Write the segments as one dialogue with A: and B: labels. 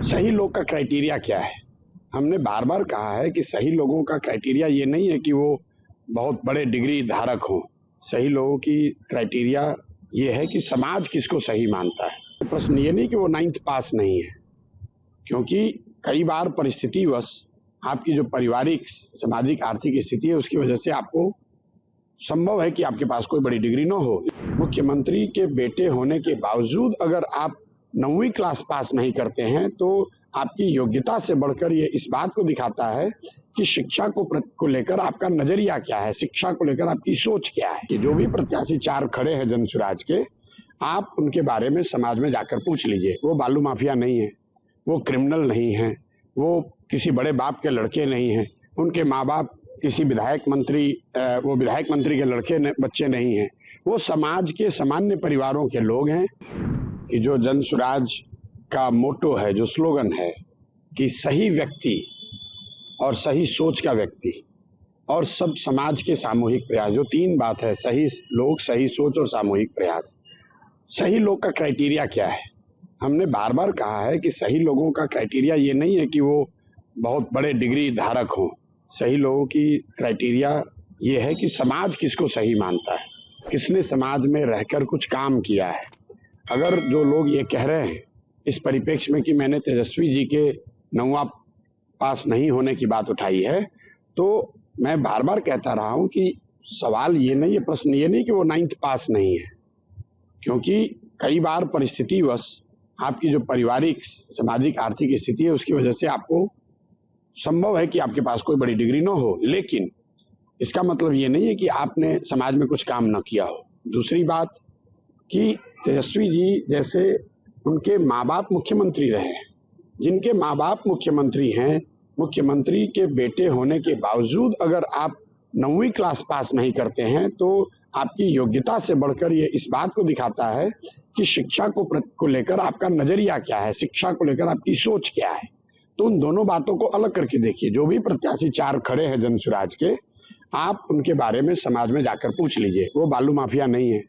A: सही लोग का क्राइटेरिया क्या है? हमने बार बार कहा है कि सही लोगों का क्राइटेरिया ये नहीं है कि वो बहुत बड़े डिग्री धारक हों। सही लोगों की क्राइटेरिया ये है कि समाज किसको सही मानता है। प्रश्न ये नहीं कि वो 9th पास नहीं है, क्योंकि कई बार परिस्थितिवश आपकी जो पारिवारिक सामाजिक आर्थिक स्थिति है उसकी वजह से आपको संभव है कि आपके पास कोई बड़ी डिग्री न हो। मुख्यमंत्री के बेटे होने के बावजूद अगर आप 9वीं क्लास पास नहीं करते हैं तो आपकी योग्यता से बढ़कर ये इस बात को दिखाता है कि शिक्षा को लेकर आपका नजरिया क्या है, शिक्षा को लेकर आपकी सोच क्या है। कि जो भी प्रत्याशी चार खड़े हैं जन स्वराज के, आप उनके बारे में समाज में जाकर पूछ लीजिए। वो बालू माफिया नहीं है, वो क्रिमिनल नहीं है, वो किसी बड़े बाप के लड़के नहीं हैं, उनके माँ बाप किसी विधायक मंत्री के लड़के बच्चे नहीं हैं, वो समाज के सामान्य परिवारों के लोग हैं। कि जो जन स्वराज का मोटो है, जो स्लोगन है कि सही व्यक्ति और सही सोच का व्यक्ति और सब समाज के सामूहिक प्रयास, जो तीन बात है, सही लोग, सही सोच और सामूहिक प्रयास। सही लोग का क्राइटेरिया क्या है? हमने बार बार कहा है कि सही लोगों का क्राइटेरिया ये नहीं है कि वो बहुत बड़े डिग्री धारक हों। सही लोगों की क्राइटेरिया ये है कि समाज किसको सही मानता है, किसने समाज में रहकर कुछ काम किया है। अगर जो लोग ये कह रहे हैं इस परिप्रेक्ष्य में कि मैंने तेजस्वी जी के 9वां पास नहीं होने की बात उठाई है, तो मैं बार बार कहता रहा हूं कि सवाल ये नहीं है, प्रश्न ये नहीं कि वो 9th पास नहीं है, क्योंकि कई बार परिस्थितिवश आपकी जो पारिवारिक सामाजिक आर्थिक स्थिति है उसकी वजह से आपको संभव है कि आपके पास कोई बड़ी डिग्री न हो, लेकिन इसका मतलब ये नहीं है कि आपने समाज में कुछ काम न किया हो। दूसरी बात कि तेजस्वी जी जैसे उनके माँ बाप मुख्यमंत्री रहे हैं, जिनके माँ बाप मुख्यमंत्री हैं, मुख्यमंत्री के बेटे होने के बावजूद अगर आप 9वीं क्लास पास नहीं करते हैं तो आपकी योग्यता से बढ़कर ये इस बात को दिखाता है कि शिक्षा को लेकर आपका नजरिया क्या है, शिक्षा को लेकर आपकी सोच क्या है। तो उन दोनों बातों को अलग करके देखिए। जो भी प्रत्याशी चार खड़े हैं जन स्वराज के, आप उनके बारे में समाज में जाकर पूछ लीजिए। वो बालू माफिया नहीं है,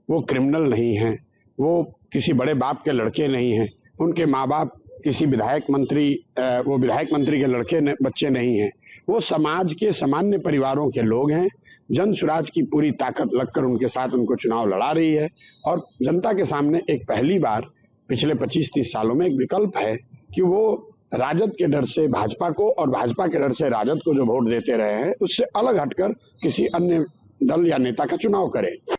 A: वो क्रिमिनल नहीं है, वो किसी बड़े बाप के लड़के नहीं हैं, उनके माँ बाप किसी विधायक मंत्री के लड़के बच्चे नहीं हैं, वो समाज के सामान्य परिवारों के लोग हैं। जन स्वराज की पूरी ताकत लगकर उनके साथ उनको चुनाव लड़ा रही है और जनता के सामने एक पहली बार पिछले 25-30 सालों में एक विकल्प है कि वो राजद के डर से भाजपा को और भाजपा के डर से राजद को जो वोट देते रहे हैं उससे अलग हटकर किसी अन्य दल या नेता का चुनाव करें।